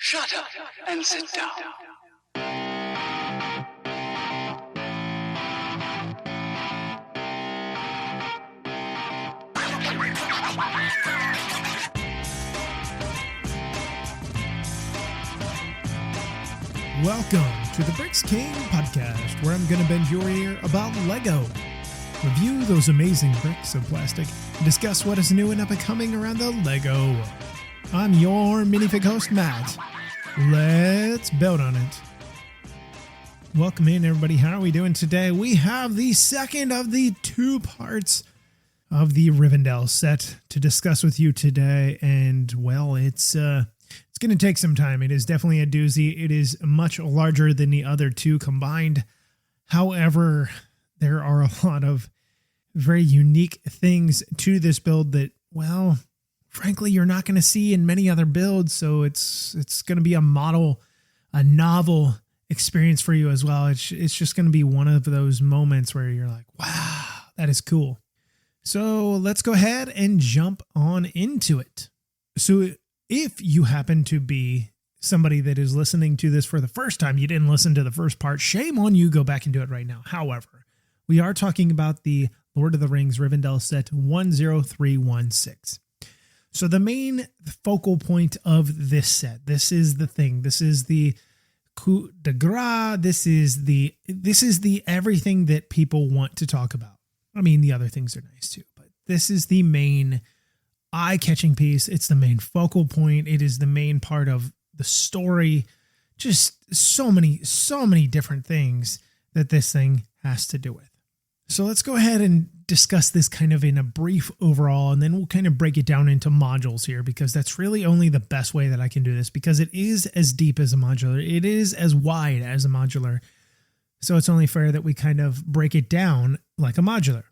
Shut up and sit down. Welcome to the Bricks King podcast, where I'm going to bend your ear about Lego, review those amazing bricks of plastic, and discuss what is new and up-and-coming around the Lego. I'm your minifig host, Matt. Let's build on it. Welcome in, everybody. How are we doing today? We have the second of the two parts of the Rivendell set to discuss with you today, and well, it's going to take some time. It is definitely a doozy. It is much larger than the other two combined. However, there are a lot of very unique things to this build that, well, frankly, you're not going to see in many other builds. So it's going to be a novel experience for you as well. It's just going to be one of those moments where you're like, wow, that is cool. So let's go ahead and jump on into it. So if you happen to be somebody that is listening to this for the first time, you didn't listen to the first part, shame on you, go back and do it right now. However, we are talking about the Lord of the Rings Rivendell set 10316. So the main focal point of this set, this is the thing, this is the coup de grace, this is the everything that people want to talk about. I mean, the other things are nice too, but this is the main eye-catching piece. It's the main focal point. It is the main part of the story. Just so many different things that this thing has to do with. So let's go ahead and discuss this kind of in a brief overall, and then we'll kind of break it down into modules here, because that's really only the best way that I can do this, because it is as deep as a modular. It is as wide as a modular. So it's only fair that we kind of break it down like a modular.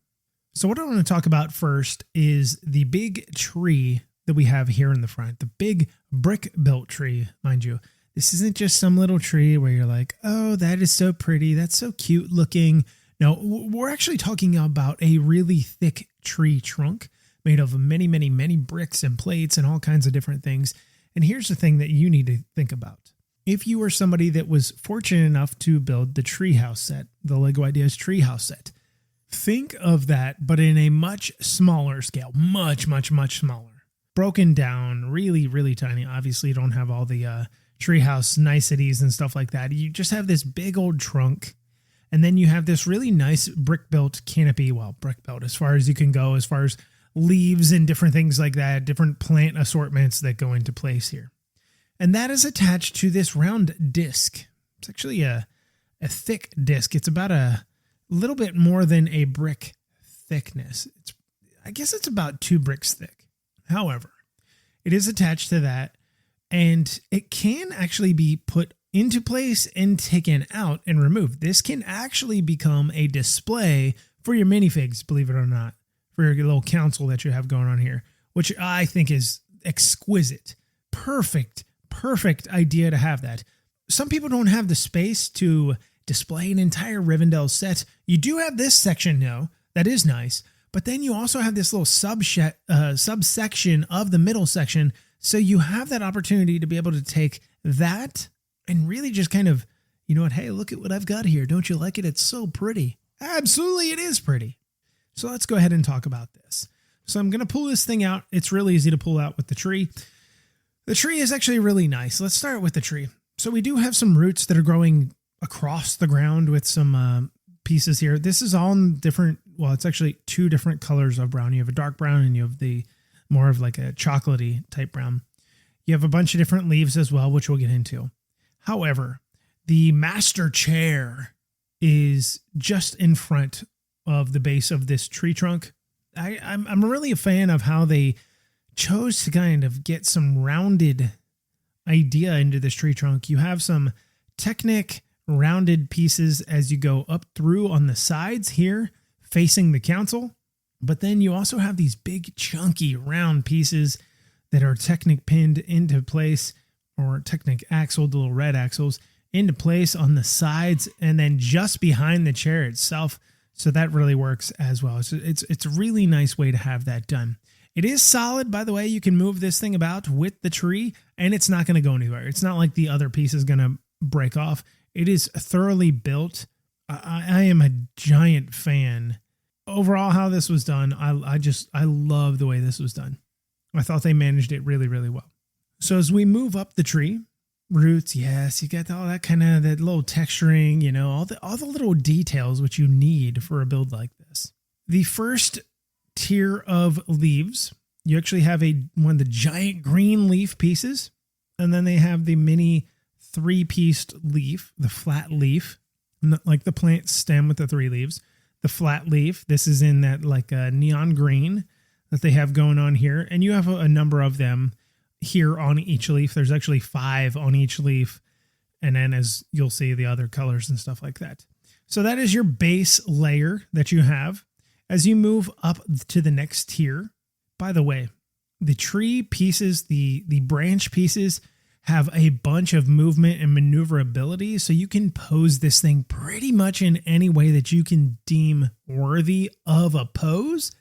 So what I want to talk about first is the big tree that we have here in the front, the big brick built tree, mind you. This isn't just some little tree where you're like, oh, that is so pretty. That's so cute looking. No, we're actually talking about a really thick tree trunk made of many, many, many bricks and plates and all kinds of different things. And here's the thing that you need to think about. If you were somebody that was fortunate enough to build the treehouse set, the Lego Ideas treehouse set, think of that, but in a much smaller scale, much, much, much smaller. Broken down, really, really tiny. Obviously, you don't have all the treehouse niceties and stuff like that. You just have this big old trunk, and then you have this really nice brick-built canopy. Well, brick-built as far as you can go, as far as leaves and different things like that, different plant assortments that go into place here. And that is attached to this round disc. It's actually a thick disc. It's about a little bit more than a brick thickness. I guess it's about 2 bricks thick. However, it is attached to that, and it can actually be put into place and taken out and removed. This can actually become a display for your minifigs, believe it or not, for your little council that you have going on here, which I think is exquisite. Perfect idea to have that. Some people don't have the space to display an entire Rivendell set. You do have this section now, that is nice, but then you also have this little subsection of the middle section, so you have that opportunity to be able to take that and really just kind of, you know what, hey, look at what I've got here. Don't you like it? It's so pretty. Absolutely, it is pretty. So let's go ahead and talk about this. So I'm going to pull this thing out. It's really easy to pull out with the tree. The tree is actually really nice. Let's start with the tree. So we do have some roots that are growing across the ground with some pieces here. This is all in different, well, it's actually 2 different colors of brown. You have a dark brown and you have the more of like a chocolatey type brown. You have a bunch of different leaves as well, which we'll get into. However, the master chair is just in front of the base of this tree trunk. I'm really a fan of how they chose to kind of get some rounded idea into this tree trunk. You have some Technic rounded pieces as you go up through on the sides here facing the council, but then you also have these big chunky round pieces that are Technic pinned into place, or Technic axle, the little red axles, into place on the sides and then just behind the chair itself. So that really works as well. So it's a really nice way to have that done. It is solid, by the way. You can move this thing about with the tree, and it's not going to go anywhere. It's not like the other piece is going to break off. It is thoroughly built. I am a giant fan. Overall, how this was done, I love the way this was done. I thought they managed it really, really well. So as we move up the tree, roots, yes, you get all that kind of that little texturing, all the little details which you need for a build like this. The first tier of leaves, you actually have one of the giant green leaf pieces, and then they have the mini 3-pieced leaf, the flat leaf, not like the plant stem with the 3 leaves. The flat leaf, this is in that like a neon green that they have going on here, and you have a number of them here on each leaf. There's actually 5 on each leaf, and then as you'll see the other colors and stuff like that. So that is your base layer that you have. As you move up to the next tier, by the way, the tree pieces, the branch pieces have a bunch of movement and maneuverability, so you can pose this thing pretty much in any way that you can deem worthy of a pose.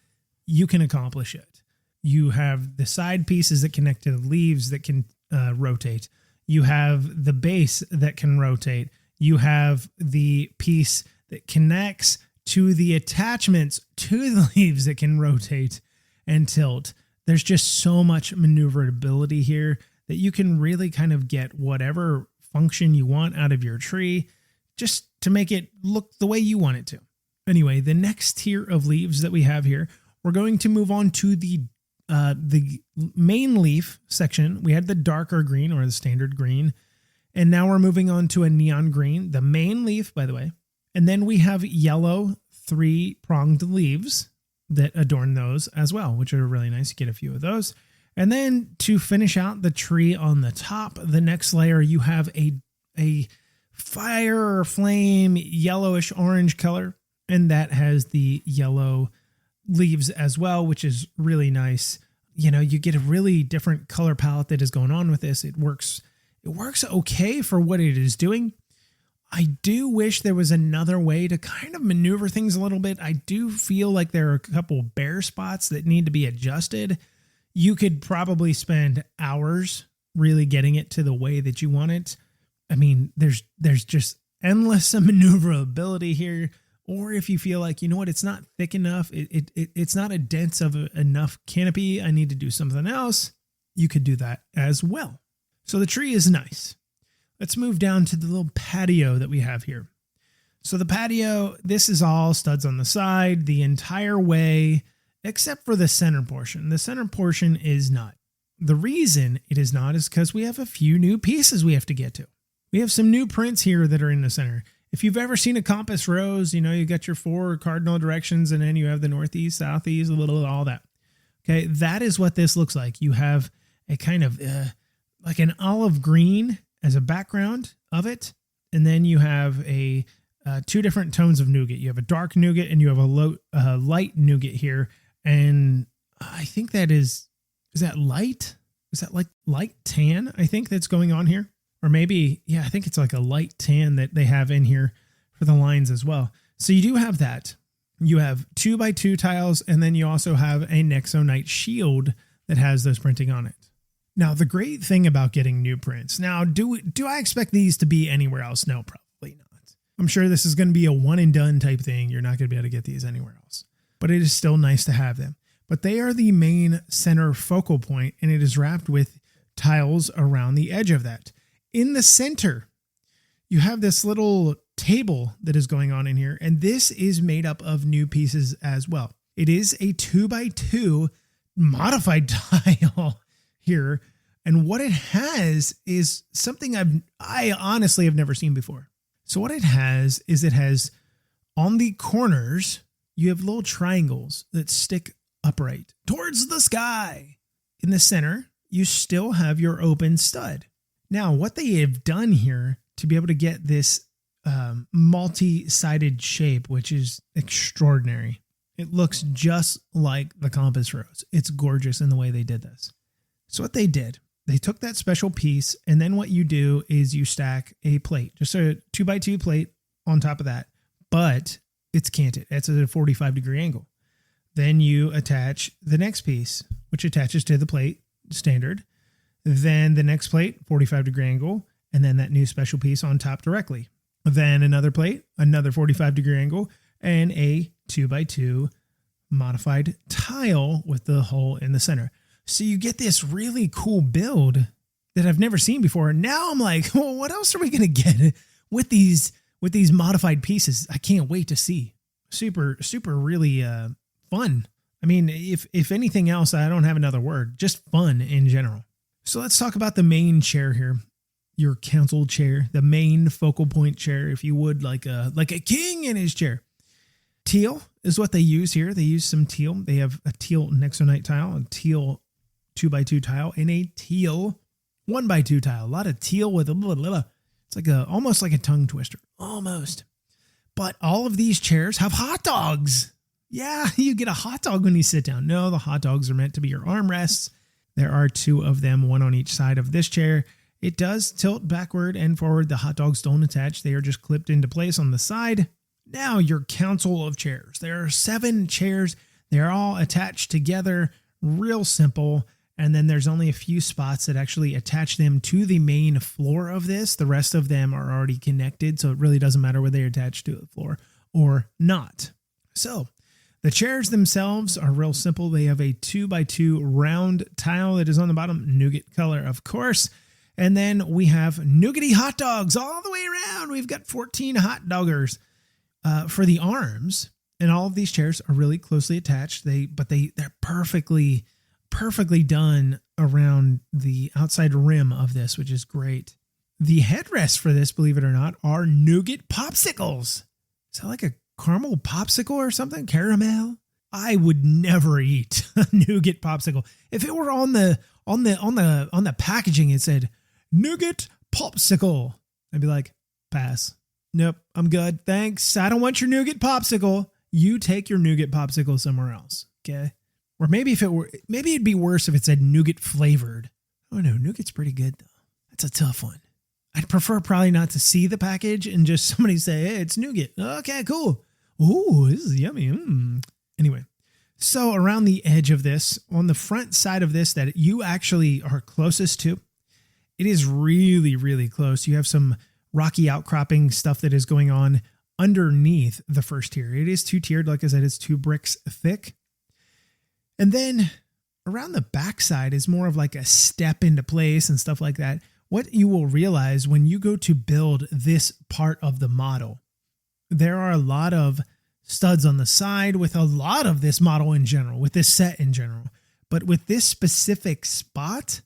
You can accomplish it. You have the side pieces that connect to the leaves that can rotate. You have the base that can rotate. You have the piece that connects to the attachments to the leaves that can rotate and tilt. There's just so much maneuverability here that you can really kind of get whatever function you want out of your tree just to make it look the way you want it to. Anyway, the next tier of leaves that we have here, we're going to move on to the main leaf section. We had the darker green or the standard green, and now we're moving on to a neon green, the main leaf, by the way. And then we have yellow 3-pronged leaves that adorn those as well, which are really nice. You get a few of those. And then to finish out the tree on the top, the next layer, you have a fire or flame yellowish orange color, and that has the yellow leaves as well, which is really nice. You get a really different color palette that is going on with this. It works okay for what it is doing. I do wish there was another way to kind of maneuver things a little bit. I do feel like there are a couple bare spots that need to be adjusted. You could probably spend hours really getting it to the way that you want it. I mean, there's just endless maneuverability here. Or if you feel like, it's not thick enough, it's not a dense of enough canopy, I need to do something else, you could do that as well. So the tree is nice. Let's move down to the little patio that we have here. So the patio, this is all studs on the side the entire way, except for the center portion. The center portion is not. The reason it is not is because we have a few new pieces we have to get to. We have some new prints here that are in the center. If you've ever seen a compass rose, you got your 4 cardinal directions, and then you have the northeast, southeast, a little all that. Okay, that is what this looks like. You have a kind of like an olive green as a background of it, and then you have a 2 different tones of nougat. You have a dark nougat and you have a light nougat here, and I think that is that light? Is that like light tan? I think that's going on here. Or maybe, I think it's like a light tan that they have in here for the lines as well. So you do have that. You have 2x2 tiles, and then you also have a Nexonite shield that has those printing on it. Now, the great thing about getting new prints. Now, do I expect these to be anywhere else? No, probably not. I'm sure this is going to be a one and done type thing. You're not going to be able to get these anywhere else. But it is still nice to have them. But they are the main center focal point, and it is wrapped with tiles around the edge of that. In the center, you have this little table that is going on in here, and this is made up of new pieces as well. It is a 2x2 modified tile here, and what it has is something I honestly have never seen before. So what it has is on the corners, you have little triangles that stick upright towards the sky. In the center, you still have your open stud. Now, what they have done here to be able to get this multi-sided shape, which is extraordinary. It looks just like the compass rose. It's gorgeous in the way they did this. So what they did, they took that special piece, and then what you do is you stack a plate, just a 2x2 plate on top of that, but it's canted. It's at a 45-degree angle. Then you attach the next piece, which attaches to the plate, standard. Then the next plate, 45-degree angle, and then that new special piece on top directly. Then another plate, another 45-degree angle, and a 2x2 modified tile with the hole in the center. So you get this really cool build that I've never seen before. Now I'm like, well, what else are we going to get with these modified pieces? I can't wait to see. Super really fun. I mean, if anything else, I don't have another word, just fun in general. So let's talk about the main chair here. Your council chair, the main focal point chair, if you would, like a king in his chair. Teal is what they use here. They use some teal. They have a teal Nexonite tile, a teal 2x2 tile, and a teal 1x2 tile. A lot of teal with a little, it's like almost like a tongue twister, almost. But all of these chairs have hot dogs. Yeah, you get a hot dog when you sit down. No, the hot dogs are meant to be your armrests. There are two of them, one on each side of this chair. It does tilt backward and forward. The hot dogs don't attach. They are just clipped into place on the side. Now your council of chairs. There are 7 chairs. They're all attached together. Real simple. And then there's only a few spots that actually attach them to the main floor of this. The rest of them are already connected, so it really doesn't matter whether they're attached to the floor or not. So the chairs themselves are real simple. They have a 2x2 round tile that is on the bottom, nougat color, of course. And then we have nougaty hot dogs all the way around. We've got 14 hot doggers for the arms. And all of these chairs are really closely attached. They're perfectly done around the outside rim of this, which is great. The headrests for this, believe it or not, are nougat popsicles. Is that like a caramel popsicle or something? Caramel? I would never eat a nougat popsicle. If it were on the packaging, it said nougat popsicle, I'd be like, pass. Nope, I'm good. Thanks. I don't want your nougat popsicle. You take your nougat popsicle somewhere else. Okay. Or maybe it'd be worse if it said nougat flavored. Oh no, nougat's pretty good though. That's a tough one. I'd prefer probably not to see the package and just somebody say, hey, it's nougat. Okay, cool. Ooh, this is yummy. Anyway, so around the edge of this, on the front side of this that you actually are closest to, it is really, really close. You have some rocky outcropping stuff that is going on underneath the first tier. It is 2-tiered. Like I said, it's 2 bricks thick. And then around the backside is more of like a step into place and stuff like that. What you will realize when you go to build this part of the model, there are a lot of studs on the side with a lot of this model in general, with this set in general. But with this specific spot,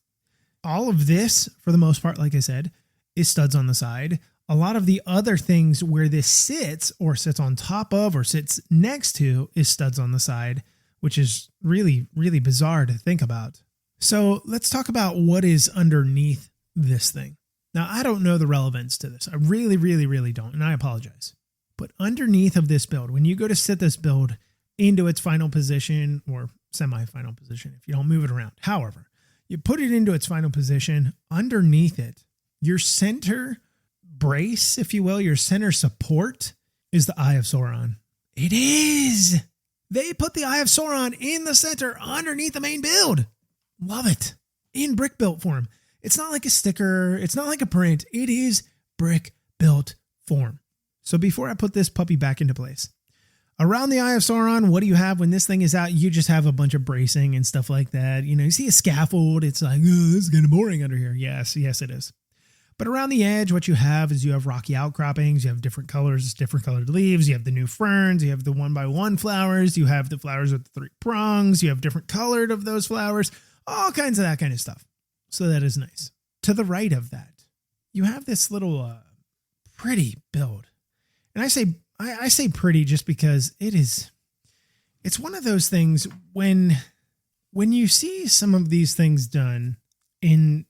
all of this, for the most part, like I said, is studs on the side. A lot of the other things where this sits or sits on top of or sits next to is studs on the side, which is really, really bizarre to think about. So let's talk about what is underneath this thing. Now, I don't know the relevance to this. I really, really, really don't, and I apologize. But underneath of this build, when you go to sit this build into its final position or semi-final position, if you don't move it around, however, you put it into its final position, underneath it, your center brace, if you will, your center support is the Eye of Sauron. It is. They put the Eye of Sauron in the center underneath the main build. Love it. In brick built form. It's not like a sticker. It's not like a print. It is brick built form. So before I put this puppy back into place, around the Eye of Sauron, what do you have when this thing is out? You just have a bunch of bracing and stuff like that. You know, you see a scaffold. It's like, oh, this is kind of boring under here. Yes, it is. But around the edge, what you have is you have rocky outcroppings. You have different colors, different colored leaves. You have the new ferns. You have the 1x1 flowers. You have the flowers with the 3 prongs. You have different colored of those flowers. All kinds of that kind of stuff. So that is nice. To the right of that, you have this little pretty build. And I say pretty just because it's one of those things when you see some of these things done in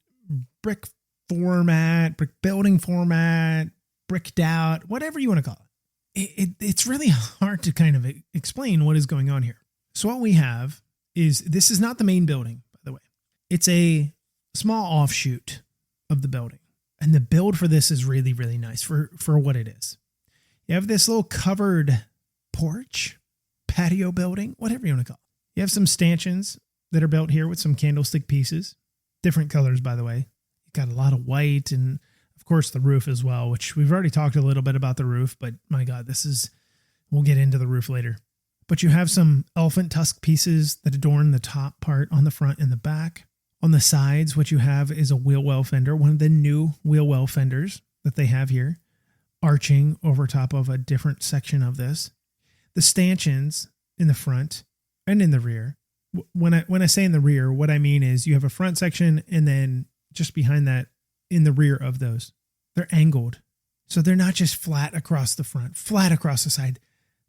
brick format, brick building format, bricked out, whatever you want to call it, it's really hard to kind of explain what is going on here. So what we have is, this is not the main building, by the way. It's a small offshoot of the building. And the build for this is really, really nice for what it is. You have this little covered porch, patio building, whatever you want to call it. You have some stanchions that are built here with some candlestick pieces. Different colors, by the way. You've got a lot of white and, of course, the roof as well, which we've already talked a little bit about the roof, but my God, we'll get into the roof later. But you have some elephant tusk pieces that adorn the top part on the front and the back. On the sides, what you have is a wheel well fender, one of the new wheel well fenders that they have here, arching over top of a different section of this. The stanchions in the front and in the rear. When I say in the rear, what I mean is you have a front section and then just behind that in the rear of those, they're angled. So they're not just flat across the front, flat across the side.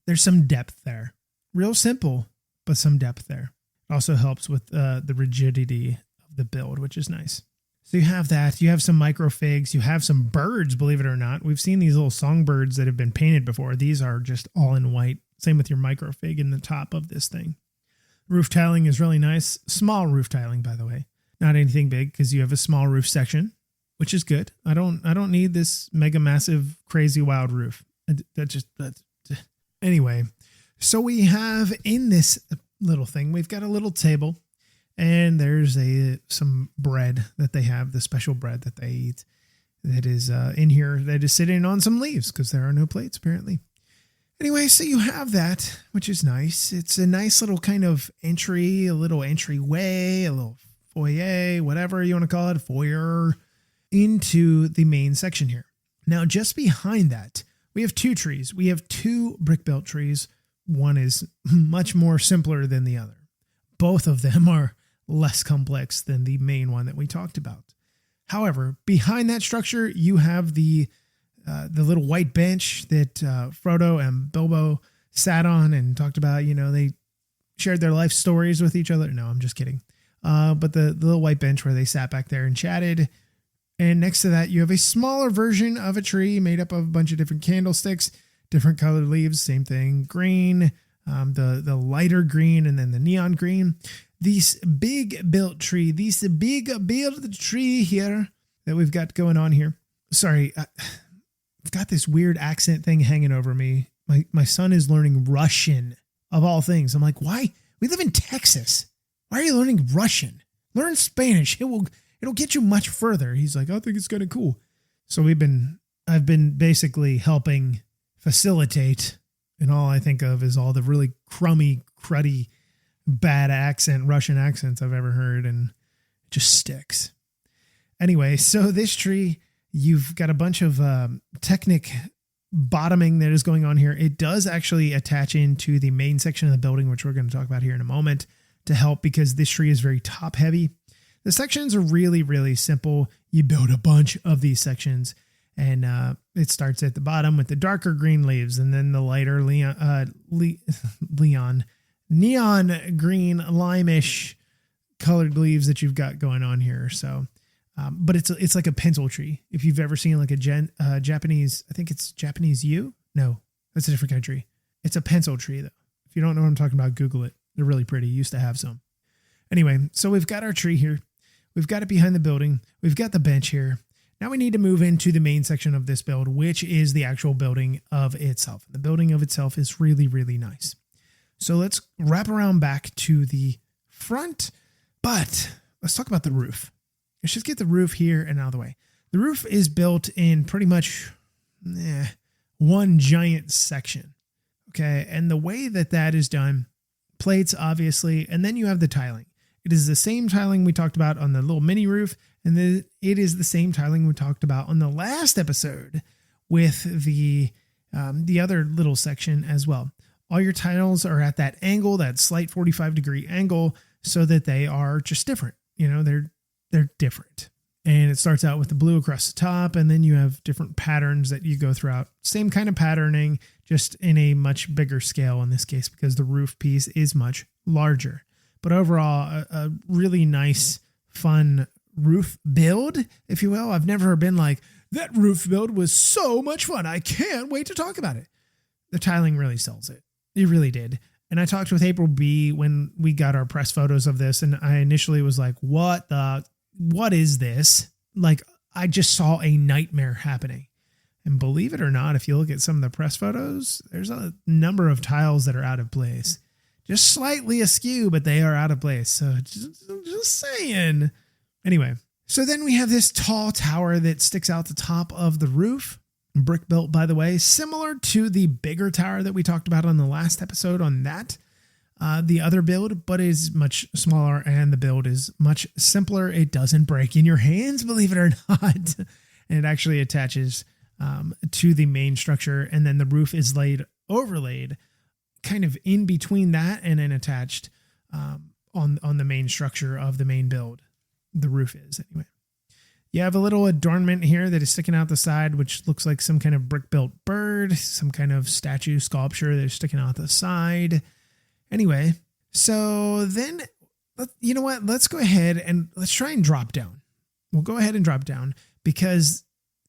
There's some depth there. Real simple, but some depth there. It also helps with the rigidity of the build, which is nice. So you have that. You have some microfigs. You have some birds, believe it or not. We've seen these little songbirds that have been painted before. These are just all in white. Same with your microfig in the top of this thing. Roof tiling is really nice. Small roof tiling, by the way. Not anything big because you have a small roof section, which is good. I don't need this mega massive crazy wild roof. Anyway, so we have in this little thing, we've got a little table and there's some bread that they have, the special bread that they eat that is in here that is sitting on some leaves because there are no plates apparently. Anyway, so you have that, which is nice. It's a nice little kind of entry, a little entryway, a little foyer, whatever you want to call it, foyer, into the main section here. Now, just behind that, we have two trees. We have two brick-built trees. One is much more simpler than the other. Both of them are less complex than the main one that we talked about. However, behind that structure, you have the little white bench that Frodo and Bilbo sat on and talked about. You know, they shared their life stories with each other. No, I'm just kidding. But the little white bench where they sat back there and chatted. And next to that, you have a smaller version of a tree made up of a bunch of different candlesticks, different colored leaves, same thing, green, the lighter green, and then the neon green. This big built tree here that we've got going on here. Sorry, I've got this weird accent thing hanging over me. My son is learning Russian, of all things. I'm like, why? We live in Texas. Why are you learning Russian? Learn Spanish. It'll get you much further. He's like, I think it's kind of cool. So I've been basically helping facilitate, and all I think of is all the really cruddy, bad Russian accents I've ever heard, and it just sticks. Anyway, so this tree, you've got a bunch of Technic bottoming that is going on here. It does actually attach into the main section of the building, which we're going to talk about here in a moment, to help because this tree is very top heavy. The sections are really, really simple. You build a bunch of these sections, and it starts at the bottom with the darker green leaves, and then the lighter neon green, limeish colored leaves that you've got going on here. So, but it's like a pencil tree. If you've ever seen like a Japanese, I think it's Japanese yew. No, that's a different country. It's a pencil tree though. If you don't know what I'm talking about, Google it. They're really pretty. Used to have some. Anyway, so we've got our tree here. We've got it behind the building. We've got the bench here. Now we need to move into the main section of this build, which is the actual building of itself. The building of itself is really, really nice. So let's wrap around back to the front, but let's talk about the roof. Let's just get the roof here and out of the way. The roof is built in pretty much one giant section. Okay. And the way that is done, plates, obviously, and then you have the tiling. It is the same tiling we talked about on the little mini roof, and then it is the same tiling we talked about on the last episode with the other little section as well. All your tiles are at that angle, that slight 45-degree angle, so that they are just different. You know, they're different. And it starts out with the blue across the top, and then you have different patterns that you go throughout. Same kind of patterning, just in a much bigger scale in this case, because the roof piece is much larger. But overall, a really nice, fun roof build, if you will. I've never been like, that roof build was so much fun. I can't wait to talk about it. The tiling really sells it. It really did. And I talked with April B when we got our press photos of this, and I initially was like, what is this? Like, I just saw a nightmare happening. And believe it or not, if you look at some of the press photos, there's a number of tiles that are out of place. just slightly askew, but they are out of place. So just saying. Anyway, so then we have this tall tower that sticks out the top of the roof. Brick built, by the way, similar to the bigger tower that we talked about on the last episode on that. The other build, but is much smaller, and the build is much simpler. It doesn't break in your hands, believe it or not. And it actually attaches to the main structure, and then the roof is overlaid kind of in between that and then attached on the main structure of the main build. The roof is anyway. You have a little adornment here that is sticking out the side, which looks like some kind of brick built bird, some kind of statue sculpture that is sticking out the side. Anyway, so then, you know what? Let's go ahead and let's try and drop down. We'll go ahead and drop down because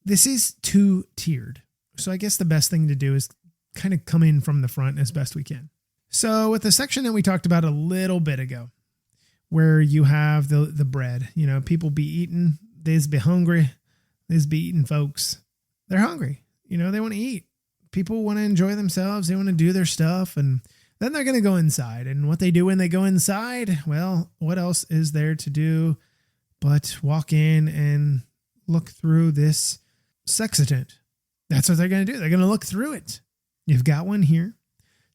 this is 2-tiered. So I guess the best thing to do is kind of come in from the front as best we can. So with the section that we talked about a little bit ago, where you have the bread, you know, people be eating, they's be hungry, they's be eating folks. They're hungry, you know, they want to eat. People want to enjoy themselves. They want to do their stuff, and then they're going to go inside. And what they do when they go inside, well, what else is there to do but walk in and look through this sextant? That's what they're going to do. They're going to look through it. You've got one here.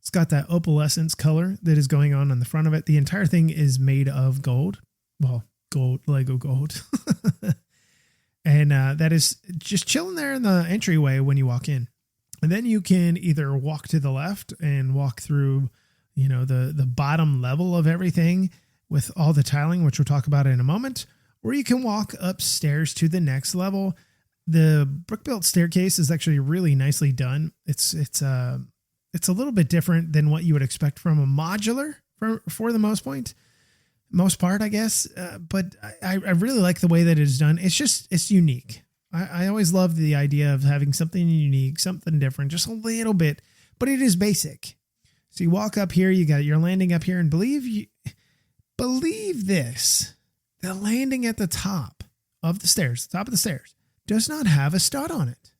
It's got that opalescence color that is going on the front of it. The entire thing is made of gold. Well, gold, Lego gold. And that is just chilling there in the entryway when you walk in. And then you can either walk to the left and walk through, you know, the bottom level of everything with all the tiling, which we'll talk about in a moment, or you can walk upstairs to the next level. The brick built staircase is actually really nicely done. It's a little bit different than what you would expect from a modular for the most part, I guess. But I really like the way that it is done. It's unique. I always love the idea of having something unique, something different, just a little bit, but it is basic. So you walk up here, you got your landing up here, and believe this, the landing at the top of the stairs, does not have a stud on it.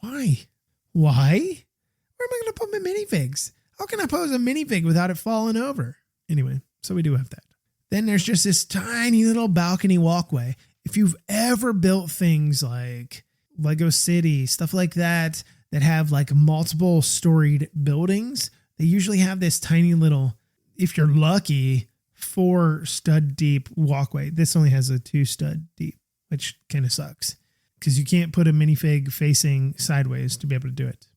Why? Where am I going to put my minifigs? How can I pose a minifig without it falling over? Anyway, so we do have that. Then there's just this tiny little balcony walkway. If you've ever built things like Lego City, stuff like that have like multiple storied buildings, they usually have this tiny little, if you're lucky, 4 stud deep walkway. This only has a 2 stud deep, which kind of sucks because you can't put a minifig facing sideways to be able to do it.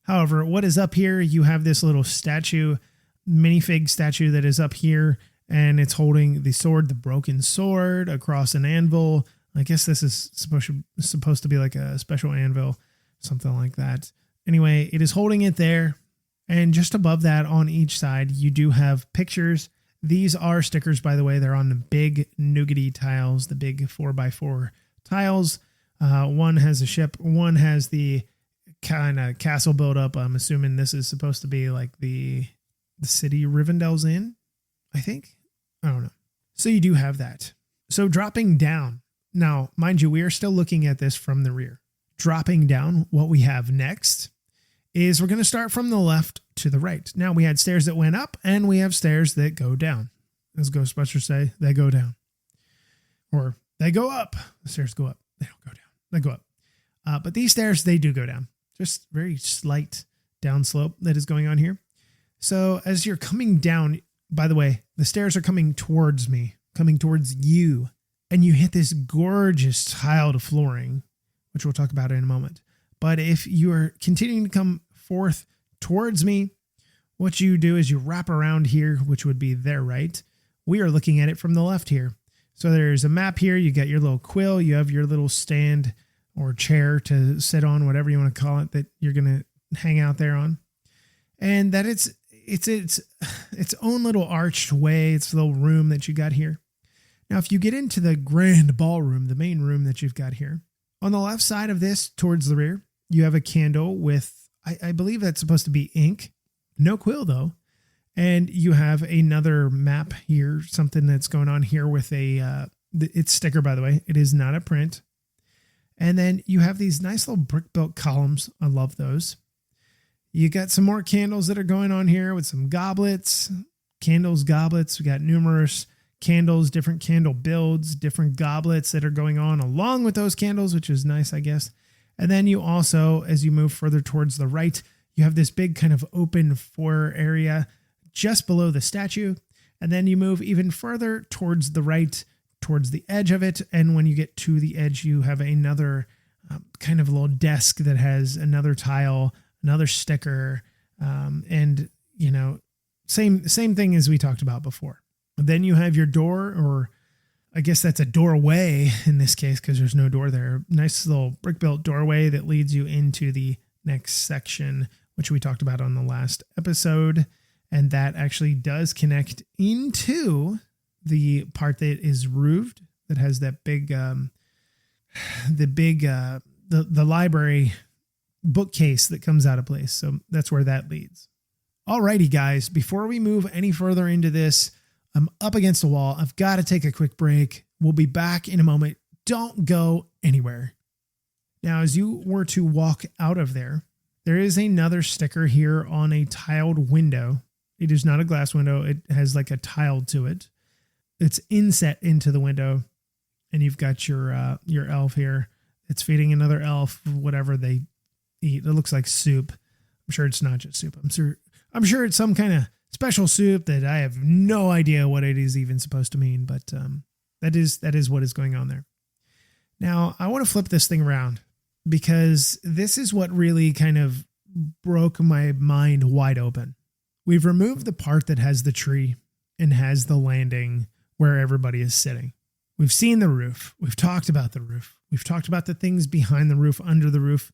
However, what is up here, you have this little minifig statue that is up here, and it's holding the sword, the broken sword, across an anvil. I guess this is supposed to be like a special anvil, something like that. Anyway, it is holding it there. And just above that on each side, you do have pictures. These are stickers, by the way. They're on the big nougaty tiles, the big 4x4 tiles. One has a ship. One has the kind of castle build up. I'm assuming this is supposed to be like the city Rivendell's in, I think. I don't know. So you do have that. So dropping down. Now, mind you, we are still looking at this from the rear. Dropping down, what we have next is we're going to start from the left to the right. Now, we had stairs that went up, and we have stairs that go down. As Ghostbusters say, they go down. Or they go up. The stairs go up. They don't go down. They go up. But these stairs, they do go down. Just very slight downslope that is going on here. So as you're coming down, by the way, the stairs are coming towards me, coming towards you, and you hit this gorgeous tiled flooring, which we'll talk about in a moment. But if you are continuing to come forth towards me, what you do is you wrap around here, which would be their right. We are looking at it from the left here. So there's a map here. You got your little quill. You have your little stand or chair to sit on, whatever you want to call it, that you're going to hang out there on. And that it's its own little arched way. It's a little room that you got here. Now, if you get into the grand ballroom, the main room that you've got here, on the left side of this, towards the rear, you have a candle with, I believe that's supposed to be ink. No quill, though. And you have another map here, something that's going on here with it's sticker, by the way. It is not a print. And then you have these nice little brick-built columns. I love those. You got some more candles that are going on here with some goblets, candles, goblets. We got numerous candles, different candle builds, different goblets that are going on along with those candles, which is nice, I guess. And then you also, as you move further towards the right, you have this big kind of open foyer area just below the statue. And then you move even further towards the right, towards the edge of it. And when you get to the edge, you have another kind of little desk that has another tile, another sticker, and, you know, same thing as we talked about before. Then you have your door, or I guess that's a doorway in this case because there's no door there. Nice little brick-built doorway that leads you into the next section, which we talked about on the last episode. And that actually does connect into the part that is roofed, that has that big, the library bookcase that comes out of place. So that's where that leads. Alrighty, guys, before we move any further into this, I'm up against a wall. I've got to take a quick break. We'll be back in a moment. Don't go anywhere. Now, as you were to walk out of there, there is another sticker here on a tiled window. It is not a glass window. It has like a tile to it. It's inset into the window, and you've got your elf here. It's feeding another elf whatever they eat. It looks like soup. I'm sure it's not just soup. I'm sure it's some kind of special soup that I have no idea what it is even supposed to mean, but that is what is going on there. Now, I want to flip this thing around because this is what really kind of broke my mind wide open. We've removed the part that has the tree and has the landing where everybody is sitting. We've seen the roof. We've talked about the roof. We've talked about the things behind the roof, under the roof.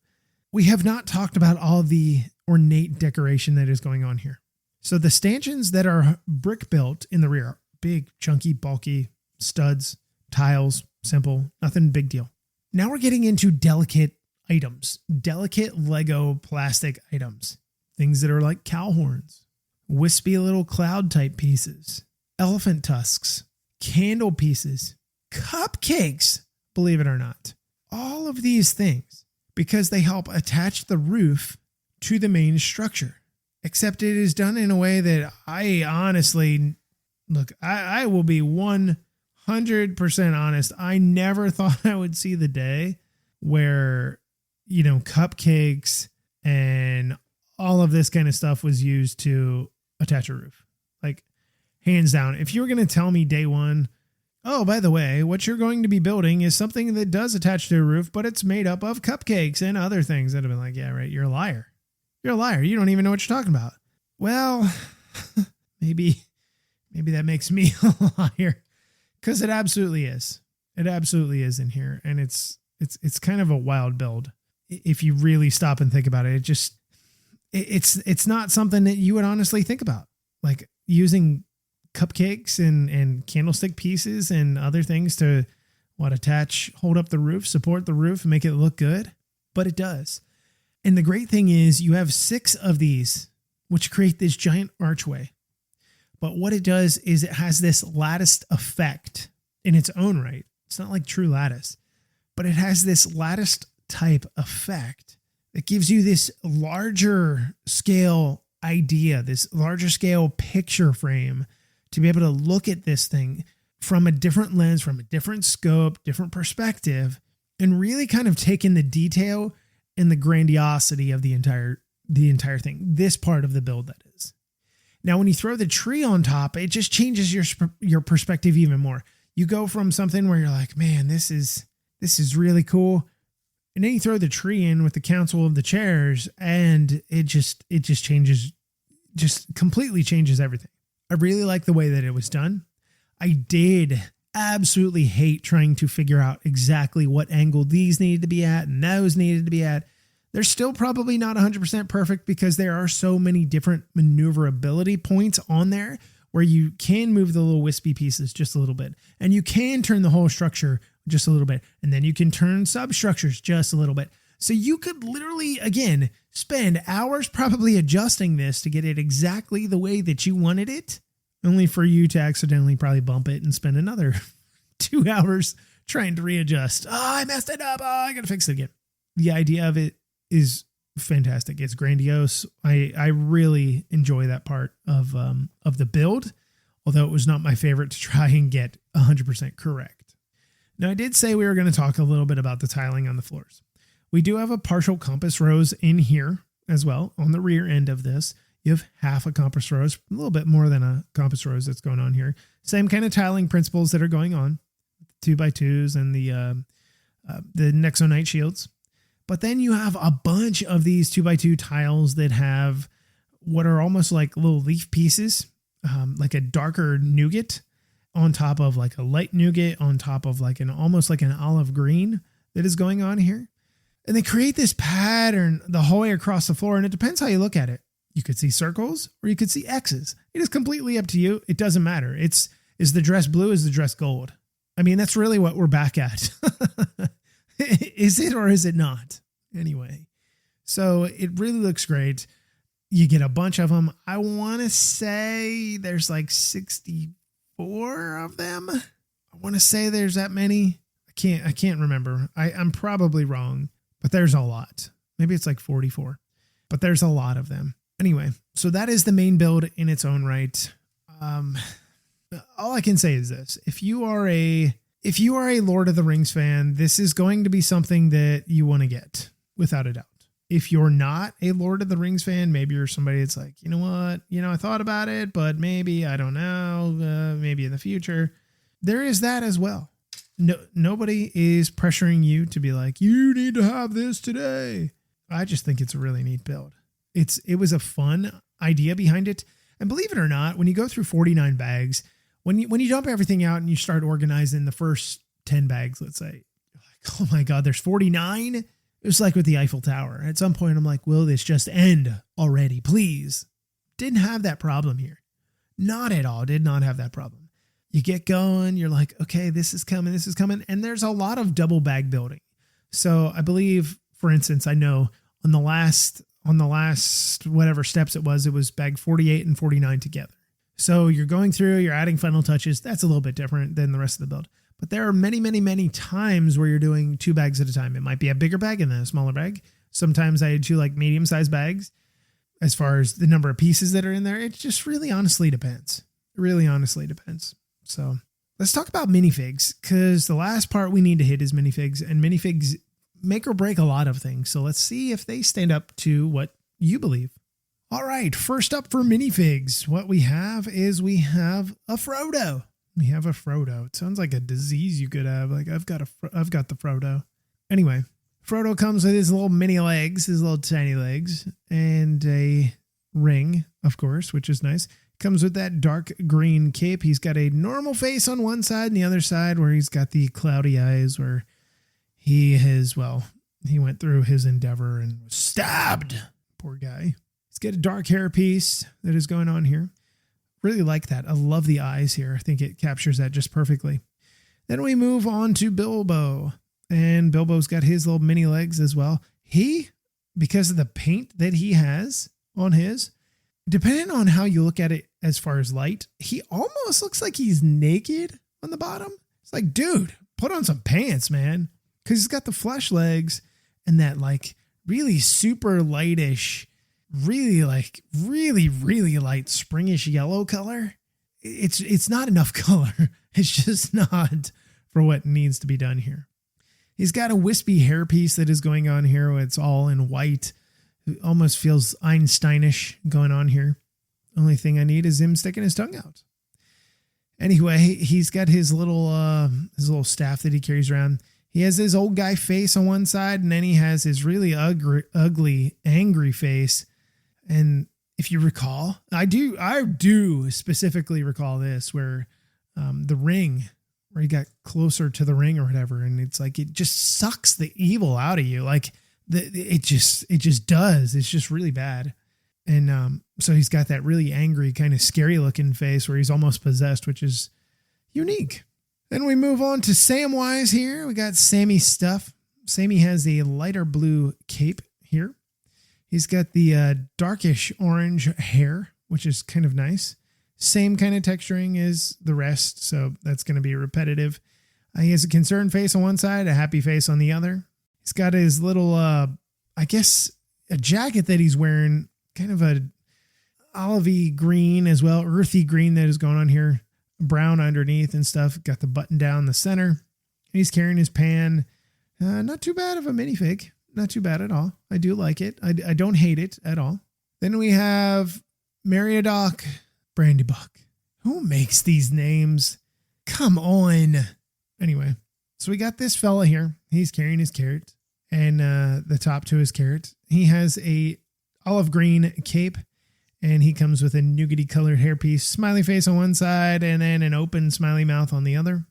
We have not talked about all the ornate decoration that is going on here. So the stanchions that are brick built in the rear, big, chunky, bulky studs, tiles, simple, nothing big deal. Now we're getting into delicate items, delicate Lego plastic items, things that are like cow horns, wispy little cloud type pieces, elephant tusks, candle pieces, cupcakes, believe it or not. All of these things, because they help attach the roof to the main structure. Except it is done in a way that I honestly, look, I will be 100% honest. I never thought I would see the day where, you know, cupcakes and all of this kind of stuff was used to attach a roof. Like, hands down. If you were going to tell me day one, oh, by the way, what you're going to be building is something that does attach to a roof, but it's made up of cupcakes and other things, I'd have been like, yeah, right, you're a liar. You're a liar. You don't even know what you're talking about. Well, maybe that makes me a liar, because it absolutely is. It absolutely is in here. And it's kind of a wild build. If you really stop and think about it, it's not something that you would honestly think about. Like using cupcakes and candlestick pieces and other things to hold up the roof, support the roof, make it look good. But it does. And the great thing is you have 6 of these, which create this giant archway. But what it does is it has this latticed effect in its own right. It's not like true lattice, but it has this latticed type effect that gives you this larger scale idea, this larger scale picture frame to be able to look at this thing from a different lens, from a different scope, different perspective, and really kind of take in the detail and the grandiosity of the entire thing. This part of the build, that is. Now, when you throw the tree on top, it just changes your perspective even more. You go from something where you're like, man, this is really cool. And then you throw the tree in with the council of the chairs, and it just changes, just completely changes everything. I really like the way that it was done. I did absolutely hate trying to figure out exactly what angle these needed to be at and those needed to be at. They're still probably not 100% perfect because there are so many different maneuverability points on there where you can move the little wispy pieces just a little bit, and you can turn the whole structure just a little bit, and then you can turn substructures just a little bit. So you could literally, again, spend hours probably adjusting this to get it exactly the way that you wanted it, only for you to accidentally probably bump it and spend another 2 hours trying to readjust. Oh, I messed it up. Oh, I got to fix it again. The idea of it is fantastic. It's grandiose. I really enjoy that part of the build. although it was not my favorite to try and get 100% correct. Now, I did say we were going to talk a little bit about the tiling on the floors. We do have a partial compass rose in here as well. On the rear end of this, you have half a compass rose, a little bit more than a compass rose that's going on here. Same kind of tiling principles that are going on, 2x2s and the Nexonite shields. But then you have a bunch of these 2x2 tiles that have what are almost like little leaf pieces, like a darker nougat on top of like a light nougat on top of like almost like an olive green that is going on here. And they create this pattern the whole way across the floor. And it depends how you look at it. You could see circles or you could see X's. It is completely up to you. It doesn't matter. Is the dress blue? Is the dress gold? I mean, that's really what we're back at. Is it or is it not? Anyway, so it really looks great. You get a bunch of them. I want to say there's like 64 of them. I want to say there's that many. I can't remember. I'm probably wrong, but there's a lot. Maybe it's like 44, but there's a lot of them. Anyway, so that is the main build in its own right. All I can say is this. If you are a Lord of the Rings fan, this is going to be something that you want to get without a doubt. If you're not a Lord of the Rings fan, maybe you're somebody that's like, you know what, I thought about it, but maybe, I don't know, maybe in the future. There is that as well. No, nobody is pressuring you to be like, you need to have this today. I just think it's a really neat build. It was a fun idea behind it. And believe it or not, when you go through 49 bags, when you dump everything out and you start organizing the first 10 bags, let's say, you're like, oh my God, there's 49. It was like with the Eiffel Tower. At some point, I'm like, will this just end already? Please. Didn't have that problem here. Not at all. Did not have that problem. You get going. You're like, okay, this is coming. This is coming. And there's a lot of double bag building. So I believe, for instance, I know on the last whatever steps it was bag 48 and 49 together. So you're going through, you're adding final touches. That's a little bit different than the rest of the build. But there are many, many, many times where you're doing 2 bags at a time. It might be a bigger bag and then a smaller bag. Sometimes I do like medium-sized bags as far as the number of pieces that are in there. It just really honestly depends. It really honestly depends. So let's talk about minifigs, because the last part we need to hit is minifigs, and minifigs make or break a lot of things. So let's see if they stand up to what you believe. All right, first up for minifigs, what we have is we have a Frodo. We have a Frodo. It sounds like a disease you could have. Like I've got the Frodo. Anyway, Frodo comes with his little mini legs, his little tiny legs, and a ring, of course, which is nice. Comes with that dark green cape. He's got a normal face on one side and the other side where he's got the cloudy eyes where he went through his endeavor and was stabbed. Poor guy. He's got a dark hair piece that is going on here. Really like that. I love the eyes here. I think it captures that just perfectly. Then we move on to Bilbo. And Bilbo's got his little mini legs as well. Because of the paint that he has on his, depending on how you look at it as far as light, he almost looks like he's naked on the bottom. It's like, dude, put on some pants, man. Because he's got the flesh legs and that like really super lightish, really light springish yellow color. It's not enough color. It's just not for what needs to be done here. He's got a wispy hairpiece that is going on here. It's all in white. It almost feels Einsteinish going on here. Only thing I need is him sticking his tongue out. Anyway, he's got his little staff that he carries around. He has his old guy face on one side, and then he has his really ugly, angry face. And if you recall, I do specifically recall this where the ring, where he got closer to the ring or whatever, and it's like it just sucks the evil out of you. Like it just does. It's just really bad. And so he's got that really angry, kind of scary looking face where he's almost possessed, which is unique. Then we move on to Samwise here. We got Sammy's stuff. Sammy has a lighter blue cape here. He's got the darkish orange hair, which is kind of nice. Same kind of texturing as the rest, so that's going to be repetitive. He has a concerned face on one side, a happy face on the other. He's got his little, a jacket that he's wearing, kind of olivey green as well, earthy green that is going on here, brown underneath and stuff. Got the button down the center. He's carrying his pan. Not too bad of a minifig. Not too bad at all. I do like it. I don't hate it at all. Then we have Meriadoc Brandybuck. Who makes these names? Come on. Anyway, so we got this fella here. He's carrying his carrot and the top to his carrot. He has a olive green cape and he comes with a nougaty colored hairpiece, smiley face on one side and then an open smiley mouth on the other.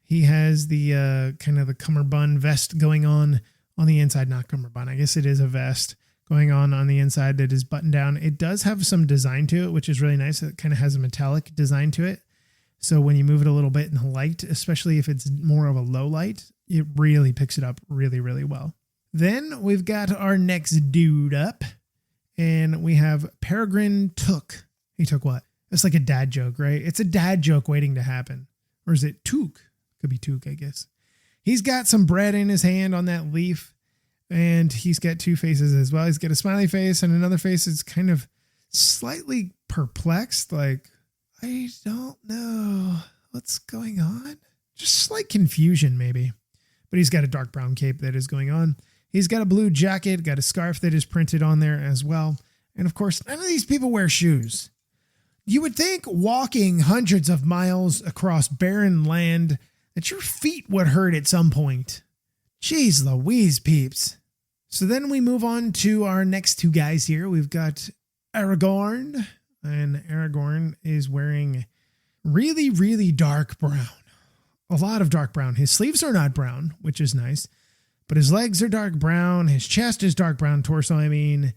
He has the kind of the cummerbund vest going on the inside, not cummerbund. I guess it is a vest going on the inside that is buttoned down. It does have some design to it, which is really nice. It kind of has a metallic design to it. So when you move it a little bit in the light, especially if it's more of a low light, it really picks it up really, really well. Then we've got our next dude up and we have Peregrine Took. He took what? It's like a dad joke, right? It's a dad joke waiting to happen. Or is it Took? Could be Took, I guess. He's got some bread in his hand on that leaf and he's got two faces as well. He's got a smiley face and another face that's kind of slightly perplexed, like, I don't know what's going on. Just slight confusion, maybe. But he's got a dark brown cape that is going on. He's got a blue jacket, got a scarf that is printed on there as well. And of course, none of these people wear shoes. You would think walking hundreds of miles across barren land that your feet would hurt at some point. Jeez Louise, peeps. So then we move on to our next two guys here. We've got Aragorn. And Aragorn is wearing really, really dark brown. A lot of dark brown. His sleeves are not brown, which is nice. But his legs are dark brown. His chest is dark brown, torso, I mean.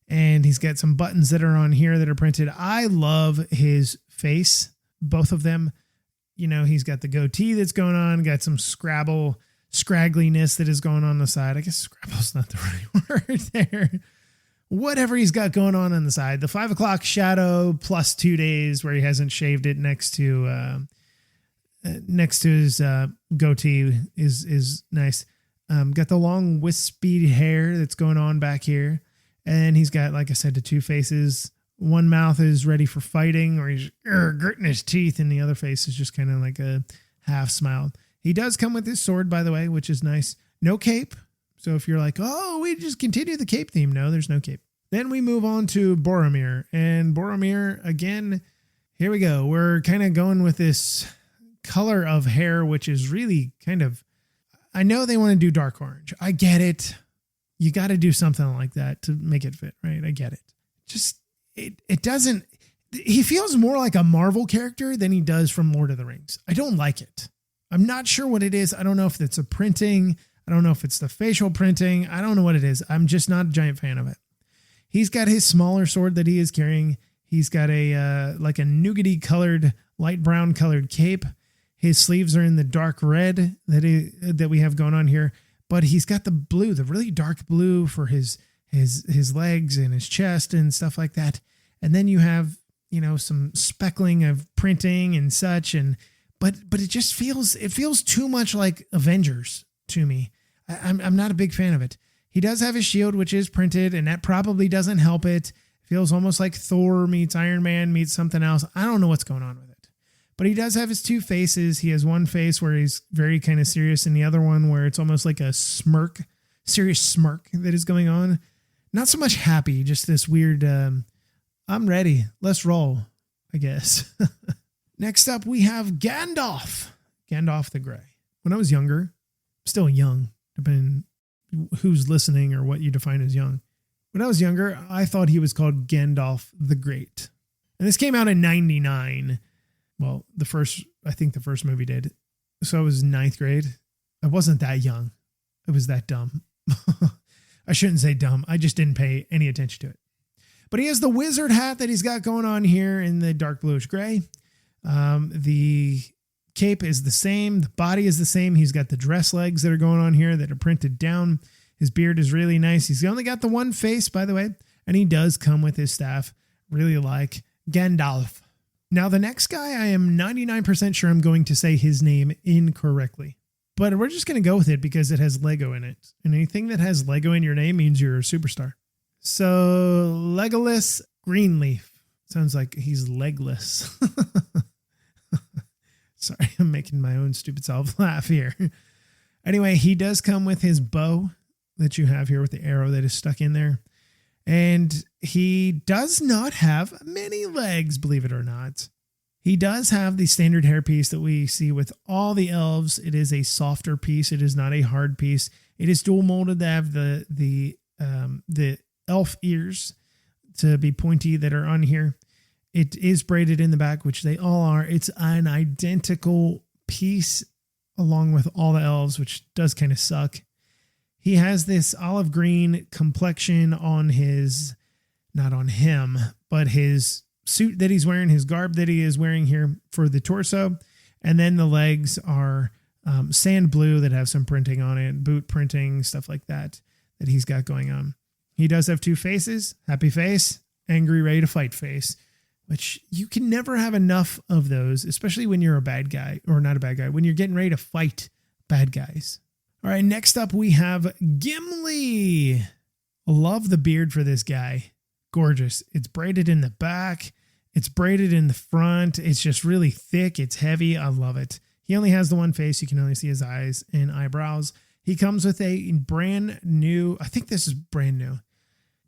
And he's got some buttons that are on here that are printed. I love his face, both of them. You know, he's got the goatee that's going on, got some scraggliness that is going on the side. I guess scrabble's not the right word there. Whatever he's got going on the side. The 5 o'clock shadow plus 2 days where he hasn't shaved it next to his goatee is nice. Got the long wispy hair that's going on back here. And he's got, like I said, the two faces. One mouth is ready for fighting or he's gritting his teeth and the other face is just kind of like a half smile. He does come with his sword, by the way, which is nice. No cape. So if you're like, oh, we just continue the cape theme. No, there's no cape. Then we move on to Boromir. And Boromir, again, here we go. We're kind of going with this color of hair, which is really kind of, I know they want to do dark orange. I get it. You got to do something like that to make it fit, right? I get it. Just, it doesn't, he feels more like a Marvel character than he does from Lord of the Rings. I don't like it. I'm not sure what it is. I don't know if it's a printing. I don't know if it's the facial printing. I don't know what it is. I'm just not a giant fan of it. He's got his smaller sword that he is carrying. He's got a like a nougaty colored, light brown colored cape. His sleeves are in the dark red that we have going on here. But he's got the blue, the really dark blue for his legs and his chest and stuff like that. And then you have, you know, some speckling of printing and such. But it just feels too much like Avengers to me. I'm not a big fan of it. He does have his shield, which is printed, and that probably doesn't help it. Feels almost like Thor meets Iron Man meets something else. I don't know what's going on with it. But he does have his two faces. He has one face where he's very kind of serious and the other one where it's almost like a smirk, serious smirk that is going on. Not so much happy, just this weird, I'm ready. Let's roll, I guess. Next up, we have Gandalf. Gandalf the Grey. When I was younger, still young, depending who's listening or what you define as young. When I was younger, I thought he was called Gandalf the Great. And this came out in 99. Well, I think the first movie did. So I was 9th grade. I wasn't that young. I was that dumb. I shouldn't say dumb. I just didn't pay any attention to it. But he has the wizard hat that he's got going on here in the dark bluish gray. The cape is the same. The body is the same. He's got the dress legs that are going on here that are printed down. His beard is really nice. He's only got the one face, by the way. And he does come with his staff. Really like Gandalf. Now, the next guy, I am 99% sure I'm going to say his name incorrectly. But we're just going to go with it because it has Lego in it. And anything that has Lego in your name means you're a superstar. So, Legolas Greenleaf. Sounds like he's legless. Sorry, I'm making my own stupid self laugh here. Anyway, he does come with his bow that you have here with the arrow that is stuck in there. And he does not have many legs, believe it or not. He does have the standard hairpiece that we see with all the elves. It is a softer piece. It is not a hard piece. It is dual molded. They have the elf ears to be pointy that are on here. It is braided in the back, which they all are. It's an identical piece along with all the elves, which does kind of suck. He has this olive green complexion on his, not on him, but his suit that he's wearing, his garb that he is wearing here for the torso. And then the legs are sand blue that have some printing on it, boot printing, stuff like that he's got going on. He does have two faces, happy face, angry, ready to fight face, which you can never have enough of those, especially when you're a bad guy, or not a bad guy, when you're getting ready to fight bad guys. All right, next up we have Gimli. Love the beard for this guy. Gorgeous. It's braided in the back. It's braided in the front. It's just really thick. It's heavy. I love it. He only has the one face. You can only see his eyes and eyebrows. He comes with a brand new, I think this is brand new,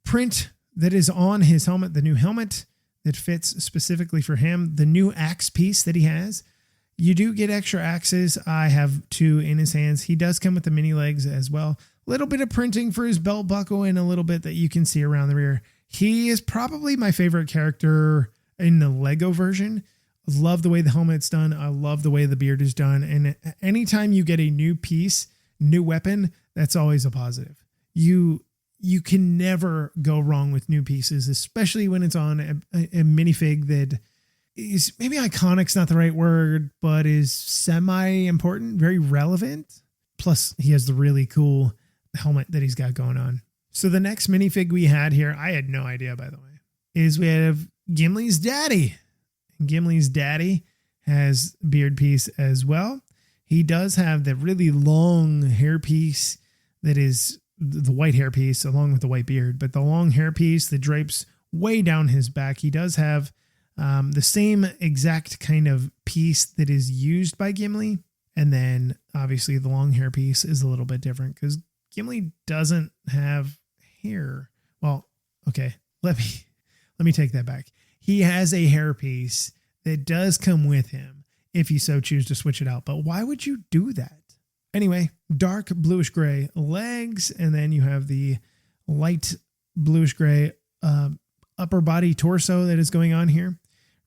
print that is on his helmet, the new helmet that fits specifically for him, the new axe piece that he has. You do get extra axes. I have two in his hands. He does come with the mini legs as well. A little bit of printing for his belt buckle and a little bit that you can see around the rear. He is probably my favorite character in the Lego version. I love the way the helmet's done. I love the way the beard is done. And anytime you get a new piece, new weapon, that's always a positive. You can never go wrong with new pieces, especially when it's on a minifig that is maybe iconic's not the right word, but is semi-important, very relevant. Plus, he has the really cool helmet that he's got going on. So the next minifig we had here, I had no idea, by the way, is we have Gimli's daddy. Gimli's daddy has a beard piece as well. He does have the really long hair piece that is the white hair piece along with the white beard, but the long hair piece that drapes way down his back. He does have the same exact kind of piece that is used by Gimli. And then obviously the long hair piece is a little bit different because Gimli doesn't have hair. Well, okay, let me take that back. He has a hair piece that does come with him if you so choose to switch it out. But why would you do that? Anyway, dark bluish gray legs, and then you have the light bluish gray upper body torso that is going on here.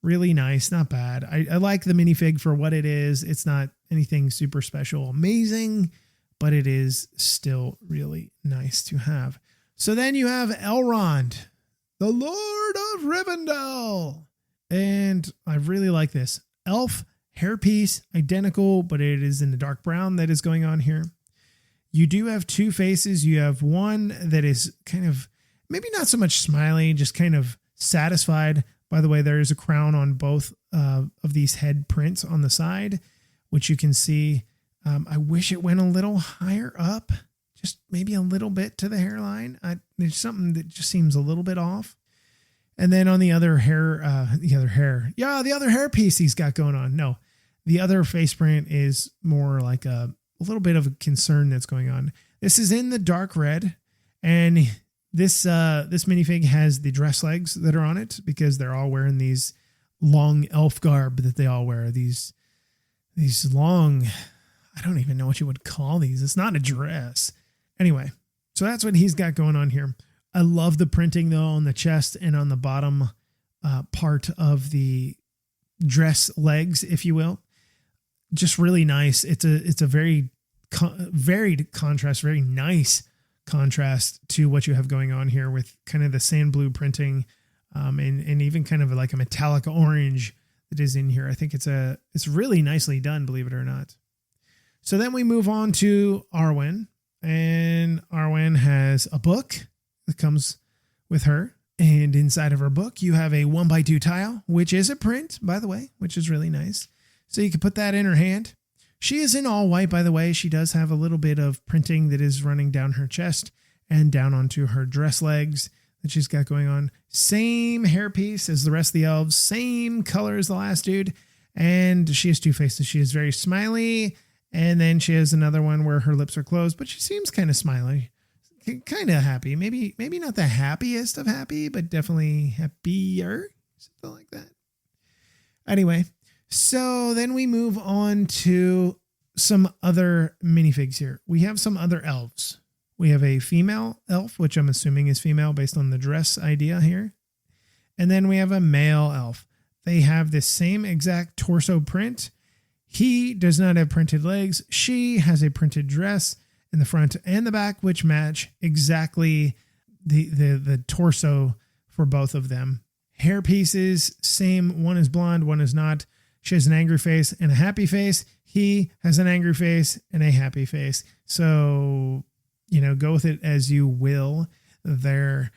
Really nice, not bad. I like the minifig for what it is. It's not anything super special, amazing, but it is still really nice to have. So then you have Elrond, the Lord of Rivendell. And I really like this. Elf hairpiece, identical, but it is in the dark brown that is going on here. You do have two faces. You have one that is kind of, maybe not so much smiley, just kind of satisfied. By the way, there is a crown on both of these head prints on the side, which you can see. I wish it went a little higher up, just maybe a little bit to the hairline. There's something that just seems a little bit off. And then on the other hair piece he's got going on. No, the other face print is more like a little bit of a concern that's going on. This is in the dark red, and this minifig has the dress legs that are on it because they're all wearing these long elf garb that they all wear. These long, I don't even know what you would call these. It's not a dress. Anyway, so that's what he's got going on here. I love the printing though on the chest and on the bottom part of the dress legs, if you will. Just really nice. It's a very varied contrast, very nice contrast to what you have going on here with kind of the sand blue printing and even kind of like a metallic orange that is in here. I think it's really nicely done, believe it or not. So then we move on to Arwen, and Arwen has a book that comes with her. And inside of her book, you have a 1x2 tile, which is a print, by the way, which is really nice. So you can put that in her hand. She is in all white, by the way. She does have a little bit of printing that is running down her chest and down onto her dress legs that she's got going on. Same hairpiece as the rest of the elves, same color as the last dude. And she has two faces. She is very smiley. And then she has another one where her lips are closed, but she seems kind of smiley, kind of happy. Maybe not the happiest of happy, but definitely happier. Something like that. Anyway, so then we move on to some other minifigs here. We have some other elves. We have a female elf, which I'm assuming is female based on the dress idea here. And then we have a male elf. They have the same exact torso print. He does not have printed legs. She has a printed dress in the front and the back, which match exactly the torso for both of them. Hair pieces, same. One is blonde, one is not. She has an angry face and a happy face. He has an angry face and a happy face. So, go with it as you will there.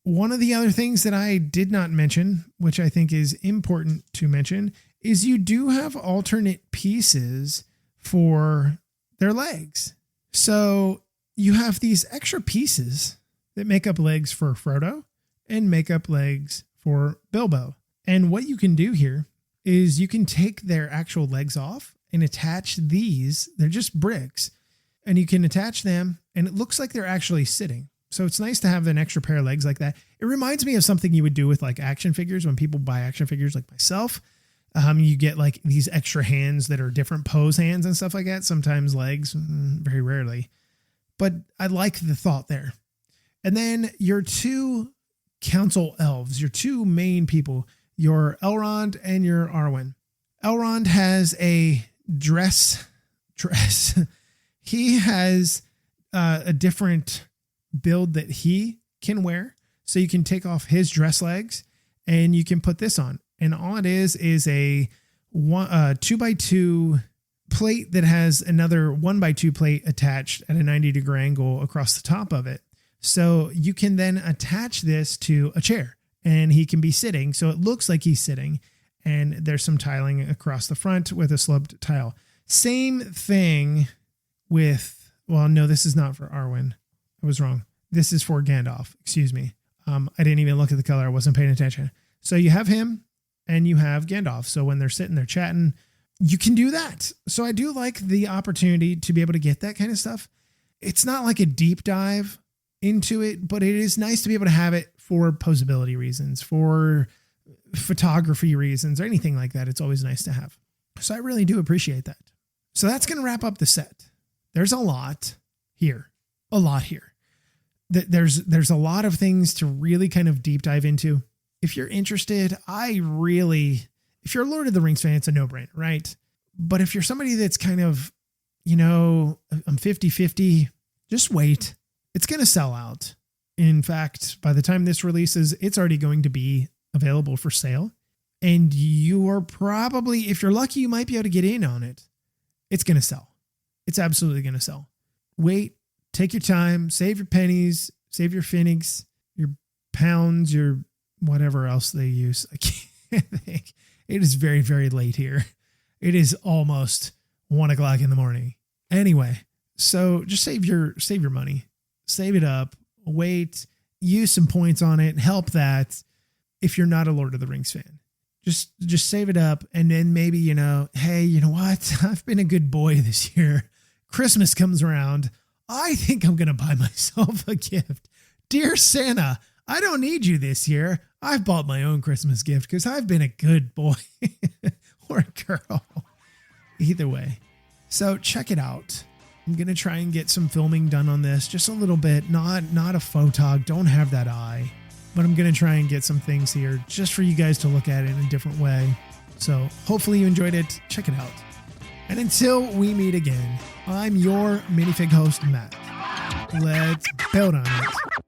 One of the other things that I did not mention, which I think is important to mention, is you do have alternate pieces for their legs. So you have these extra pieces that make up legs for Frodo and make up legs for Bilbo. And what you can do here is you can take their actual legs off and attach these. They're just bricks. And you can attach them and it looks like they're actually sitting. So it's nice to have an extra pair of legs like that. It reminds me of something you would do with like action figures. When people buy action figures like myself, you get like these extra hands that are different pose hands and stuff like that. Sometimes legs, very rarely. But I like the thought there. And then your two council elves, your two main people, your Elrond and your Arwen. Elrond has a dress. He has a different build that he can wear. So you can take off his dress legs and you can put this on. And all it is a 2x2 plate that has another 1x2 plate attached at a 90-degree angle across the top of it. So you can then attach this to a chair and he can be sitting. So it looks like he's sitting and there's some tiling across the front with a sloped tile. Same thing with, well, no, this is not for Arwen. I was wrong. This is for Gandalf. Excuse me. I didn't even look at the color. I wasn't paying attention. So you have him and you have Gandalf. So when they're sitting there chatting, you can do that. So I do like the opportunity to be able to get that kind of stuff. It's not like a deep dive into it, but it is nice to be able to have it for posability reasons, for photography reasons, or anything like that. It's always nice to have. So I really do appreciate that. So that's going to wrap up the set. There's a lot here. There's a lot of things to really kind of deep dive into. If you're interested, if you're a Lord of the Rings fan, it's a no-brainer, right? But if you're somebody that's kind of, I'm 50-50, just wait. It's going to sell out. In fact, by the time this releases, it's already going to be available for sale. And you are probably, if you're lucky, you might be able to get in on it. It's going to sell. It's absolutely going to sell. Wait, take your time, save your pennies, save your pfennigs, your pounds, your whatever else they use. I can't think. It is very, very late here. It is almost 1 o'clock in the morning. Anyway, so just save your money, save it up, wait, use some points on it, help that. If you're not a Lord of the Rings fan, just save it up. And then maybe, hey, you know what? I've been a good boy this year. Christmas comes around. I think I'm going to buy myself a gift. Dear Santa, I don't need you this year. I've bought my own Christmas gift because I've been a good boy or a girl. Either way. So check it out. I'm going to try and get some filming done on this. Just a little bit. Not a photog. Don't have that eye. But I'm going to try and get some things here just for you guys to look at it in a different way. So hopefully you enjoyed it. Check it out. And until we meet again, I'm your minifig host, Matt. Let's build on it.